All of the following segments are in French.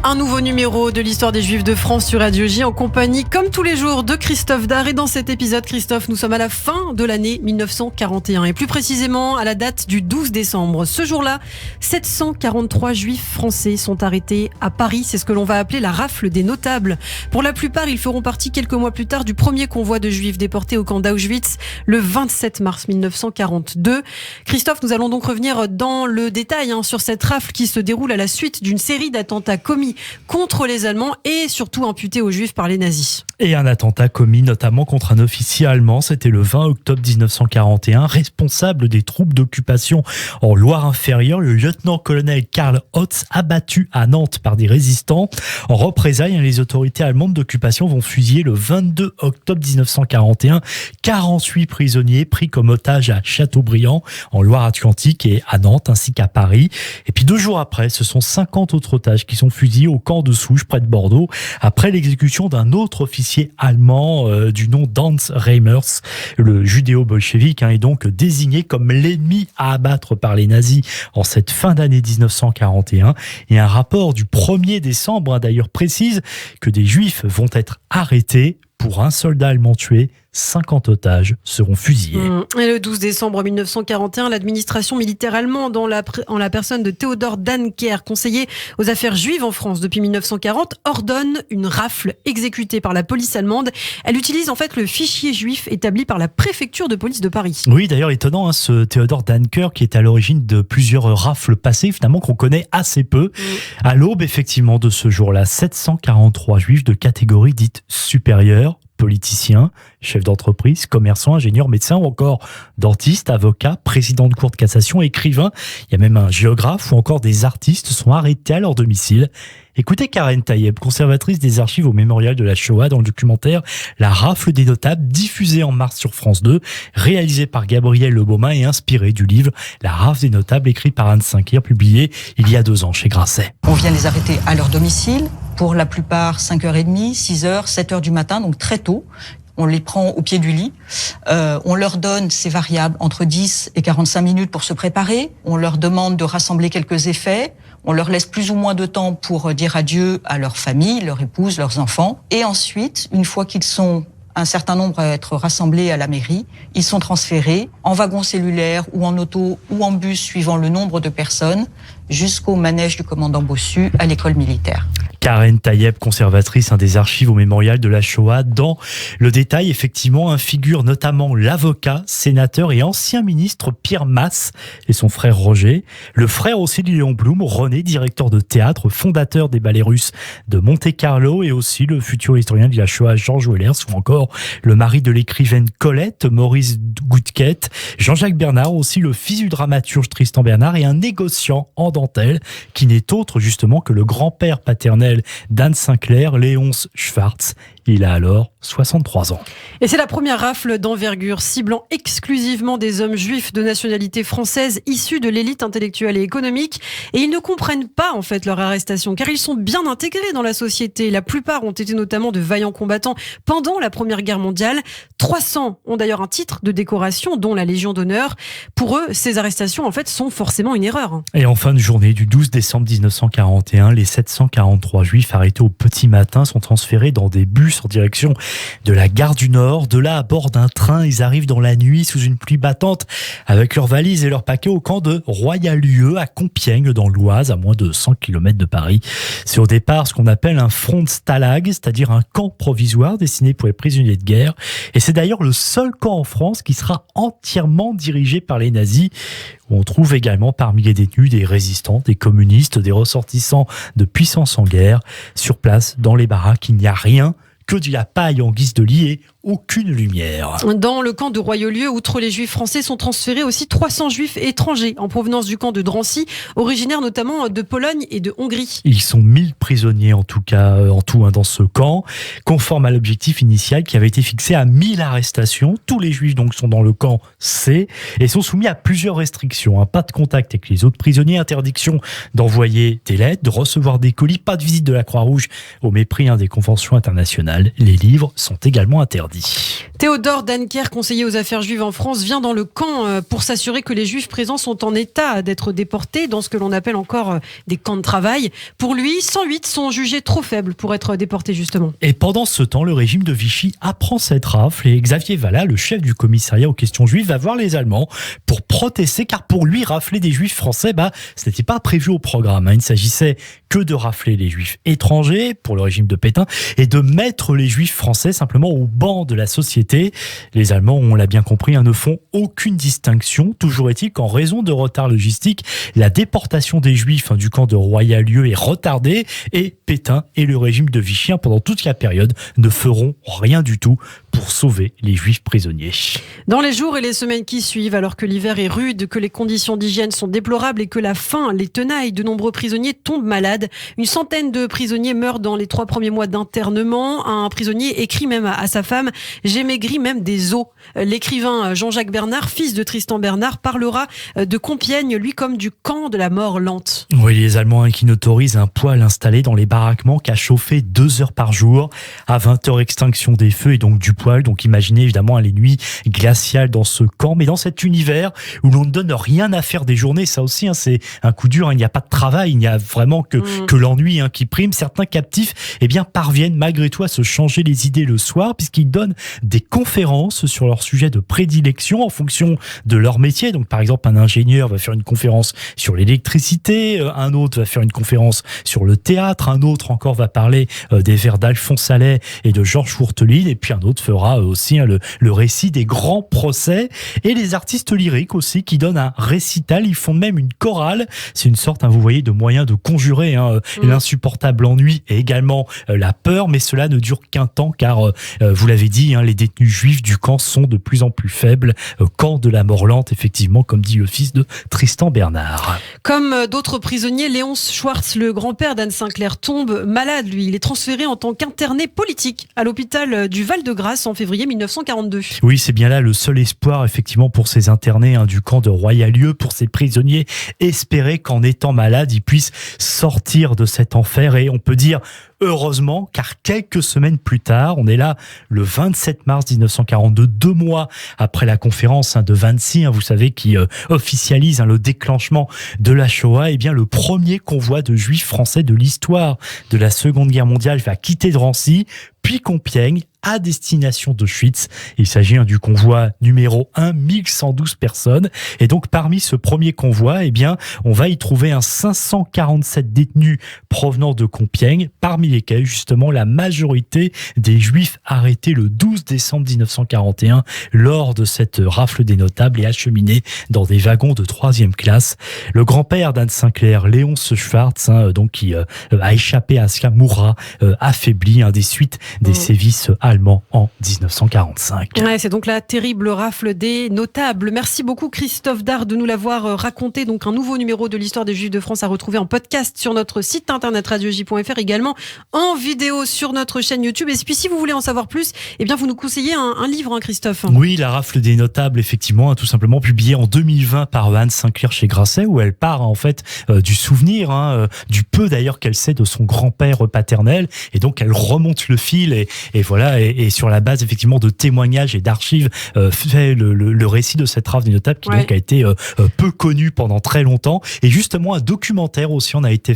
Un nouveau numéro de l'histoire des Juifs de France sur Radio J en compagnie, comme tous les jours, de Christophe Dard. Et dans cet épisode, Christophe, nous sommes à la fin de l'année 1941 et plus précisément à la date du 12 décembre. Ce jour-là, 743 Juifs français sont arrêtés à Paris. C'est ce que l'on va appeler la rafle des notables. Pour la plupart, ils feront partie quelques mois plus tard du premier convoi de Juifs déportés au camp d'Auschwitz le 27 mars 1942. Christophe, nous allons donc revenir dans le détail sur cette rafle qui se déroule à la suite d'une série d'attentats commis contre les Allemands et surtout imputés aux Juifs par les nazis. Et un attentat commis notamment contre un officier allemand, c'était le 20 octobre 1941, responsable des troupes d'occupation en Loire-Inférieure, le lieutenant-colonel Karl Hotz, abattu à Nantes par des résistants. En représailles, les autorités allemandes d'occupation vont fusiller le 22 octobre 1941 48 prisonniers pris comme otages à Châteaubriand, en Loire-Atlantique et à Nantes, ainsi qu'à Paris. Et puis 2 jours après, ce sont 50 autres otages qui sont fusillés au camp de Souche, près de Bordeaux, après l'exécution d'un autre officier allemand du nom d'Hans Reimers. Le judéo-bolchevique est donc désigné comme l'ennemi à abattre par les nazis en cette fin d'année 1941. Et un rapport du 1er décembre d'ailleurs précise que des Juifs vont être arrêtés pour un soldat allemand tué. 50 otages seront fusillés. Et le 12 décembre 1941, l'administration militaire allemande, en la personne de Theodor Dannecker, conseiller aux affaires juives en France depuis 1940, ordonne une rafle exécutée par la police allemande. Elle utilise en fait le fichier juif établi par la préfecture de police de Paris. Oui, d'ailleurs étonnant, ce Theodor Dannecker qui est à l'origine de plusieurs rafles passées, finalement qu'on connaît assez peu. À l'aube effectivement de ce jour-là, 743 juifs de catégorie dite supérieure, politiciens, chefs d'entreprise, commerçants, ingénieurs, médecins ou encore dentistes, avocats, présidents de cour de cassation, écrivains. Il y a même un géographe ou encore des artistes sont arrêtés à leur domicile. Écoutez Karen Tayeb, conservatrice des archives au mémorial de la Shoah, dans le documentaire La rafle des notables, diffusé en mars sur France 2, réalisé par Gabriel Lebaumin et inspiré du livre La rafle des notables, écrit par Anne Sinclair, publié il y a 2 ans chez Grasset. On vient les arrêter à leur domicile, pour la plupart 5h30, 6h, 7h du matin, donc très tôt. On les prend au pied du lit. On leur donne, c'est variable, entre 10 et 45 minutes pour se préparer. On leur demande de rassembler quelques effets. On leur laisse plus ou moins de temps pour dire adieu à leur famille, leur épouse, leurs enfants. Et ensuite, une fois qu'ils sont un certain nombre à être rassemblés à la mairie, ils sont transférés en wagon cellulaire ou en auto ou en bus suivant le nombre de personnes jusqu'au manège du commandant Bossu à l'école militaire. Karen Tayeb, conservatrice des archives au mémorial de la Shoah. Dans le détail, effectivement, figure notamment l'avocat, sénateur et ancien ministre Pierre Masse et son frère Roger. Le frère aussi de Léon Blum, René, directeur de théâtre, fondateur des ballets russes de Monte-Carlo, et aussi le futur historien de la Shoah, Georges Wellers, ou encore le mari de l'écrivaine Colette, Maurice Goutquet, Jean-Jacques Bernard, aussi le fils du dramaturge Tristan Bernard, et un négociant en dentelle qui n'est autre justement que le grand-père paternel d'Anne Sinclair, Léonce Schwartz. Il a alors 63 ans. Et c'est la première rafle d'envergure ciblant exclusivement des hommes juifs de nationalité française issus de l'élite intellectuelle et économique. Et ils ne comprennent pas en fait leur arrestation car ils sont bien intégrés dans la société. La plupart ont été notamment de vaillants combattants pendant la Première Guerre mondiale. 300 ont d'ailleurs un titre de décoration, dont la Légion d'honneur. Pour eux, ces arrestations en fait sont forcément une erreur. Et en fin de journée du 12 décembre 1941, les 743 juifs arrêtés au petit matin sont transférés dans des bus en direction de la gare du Nord. De là, à bord d'un train, ils arrivent dans la nuit sous une pluie battante avec leurs valises et leurs paquets au camp de Royal-Lieu à Compiègne dans l'Oise, à moins de 100 km de Paris. C'est au départ ce qu'on appelle un front de stalag, c'est-à-dire un camp provisoire destiné pour les prisonniers de guerre. Et c'est d'ailleurs le seul camp en France qui sera entièrement dirigé par les nazis. On trouve également parmi les détenus des résistants, des communistes, des ressortissants de puissance en guerre. Sur place, dans les baraques, il n'y a rien que de la paille en guise de lit et aucune lumière. Dans le camp de Royal-Lieu, outre les juifs français, sont transférés aussi 300 juifs étrangers en provenance du camp de Drancy, originaires notamment de Pologne et de Hongrie. Ils sont 1000 prisonniers en tout dans ce camp, conforme à l'objectif initial qui avait été fixé à 1000 arrestations. Tous les juifs donc sont dans le camp C et sont soumis à plusieurs restrictions. Pas de contact avec les autres prisonniers, interdiction d'envoyer des lettres, de recevoir des colis, pas de visite de la Croix-Rouge au mépris des conventions internationales. Les livres sont également interdits. mardi. Théodore Danker, conseiller aux affaires juives en France, vient dans le camp pour s'assurer que les juifs présents sont en état d'être déportés dans ce que l'on appelle encore des camps de travail. Pour lui, 108 sont jugés trop faibles pour être déportés justement. Et pendant ce temps, le régime de Vichy apprend cette rafle et Xavier Vallat, le chef du commissariat aux questions juives, va voir les Allemands pour protester car pour lui, rafler des juifs français, ce n'était pas prévu au programme. Il ne s'agissait que de rafler les juifs étrangers pour le régime de Pétain et de mettre les juifs français simplement au banc de la société. Les Allemands, on l'a bien compris, ne font aucune distinction. Toujours est-il qu'en raison de retard logistique, la déportation des juifs du camp de Royalieu est retardée et Pétain et le régime de Vichy pendant toute la période ne feront rien du tout pour sauver les juifs prisonniers. Dans les jours et les semaines qui suivent, alors que l'hiver est rude, que les conditions d'hygiène sont déplorables et que la faim les tenaille, de nombreux prisonniers tombent malades. Une centaine de prisonniers meurent dans les 3 premiers mois d'internement. Un prisonnier écrit même à sa femme « J'ai maigri même des os ». L'écrivain Jean-Jacques Bernard, fils de Tristan Bernard, parlera de Compiègne, lui, comme du camp de la mort lente. Oui, les Allemands qui n'autorisent un poêle installé dans les baraquements qu'à chauffer 2 heures par jour. À 20h, extinction des feux et donc du poêle. Donc imaginez évidemment les nuits glaciales dans ce camp. Mais dans cet univers où l'on ne donne rien à faire des journées, ça aussi, c'est un coup dur. Il n'y a pas de travail, il n'y a vraiment que l'ennui qui prime. Certains captifs parviennent malgré tout à se changer les idées le soir puisqu'ils donnent des conférences sur leur sujet de prédilection en fonction de leur métier. Donc par exemple, un ingénieur va faire une conférence sur l'électricité, un autre va faire une conférence sur le théâtre, un autre encore va parler des vers d'Alphonse Allais et de Georges Courteline, et puis un autre fera aussi le récit des grands procès. Et les artistes lyriques aussi qui donnent un récital, ils font même une chorale. C'est une sorte, vous voyez, de moyen de conjurer l'insupportable ennui et également la peur, mais cela ne dure qu'un temps car, vous l'avez dit, les détenus juifs du camp sont de plus en plus faibles. Camp de la mort lente, effectivement, comme dit le fils de Tristan Bernard. Comme d'autres prisonniers, Léonce Schwartz, le grand-père d'Anne Sinclair, tombe malade, lui. Il est transféré en tant qu'interné politique à l'hôpital du Val-de-Grâce en février 1942. Oui, c'est bien là le seul espoir, effectivement, pour ces internés du camp de Royalieu, pour ces prisonniers, espérer qu'en étant malades, ils puissent sortir de cet enfer. Et on peut dire heureusement, car quelques semaines plus tard, on est là le 27 mars 1942, 2 mois après la conférence de Wannsee, vous savez, qui officialise le déclenchement de la Shoah, le premier convoi de juifs français de l'histoire de la Seconde Guerre mondiale va quitter Drancy, puis Compiègne, à destination d'Auschwitz. Il s'agit du convoi numéro 1, 1112 personnes. Et donc, parmi ce premier convoi, on va y trouver 547 détenus provenant de Compiègne, parmi lesquels, justement, la majorité des Juifs arrêtés le 12 décembre 1941 lors de cette rafle des notables et acheminés dans des wagons de 3e classe. Le grand-père d'Anne Sinclair, Léonce Schwartz, qui a échappé à cela, mourra affaibli des suites des sévices allemands en 1945. Ouais, c'est donc la terrible rafle des notables. Merci beaucoup Christophe Dard de nous l'avoir raconté. Donc un nouveau numéro de l'histoire des Juifs de France à retrouver en podcast sur notre site internet radioj.fr, également en vidéo sur notre chaîne YouTube. Et puis si vous voulez en savoir plus, vous nous conseillez un livre, Christophe. Oui, la rafle des notables, effectivement, tout simplement publié en 2020 par Anne Sinclair chez Grasset, où elle part du souvenir, du peu d'ailleurs qu'elle sait de son grand-père paternel, et donc elle remonte le fil et voilà, et sur la base effectivement de témoignages et d'archives fait le récit de cette rafle des notables qui donc a été peu connu pendant très longtemps. Et justement un documentaire aussi on a été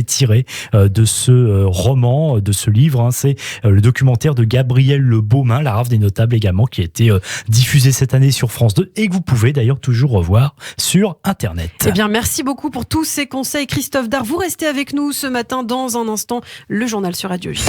tiré de ce roman, de ce livre, c'est le documentaire de Gabriel Le Baumin, la rafle des notables également, qui a été diffusé cette année sur France 2 et que vous pouvez d'ailleurs toujours revoir sur internet. Merci beaucoup pour tous ces conseils Christophe Dard. Vous restez avec nous ce matin, dans un instant le journal sur Radio J.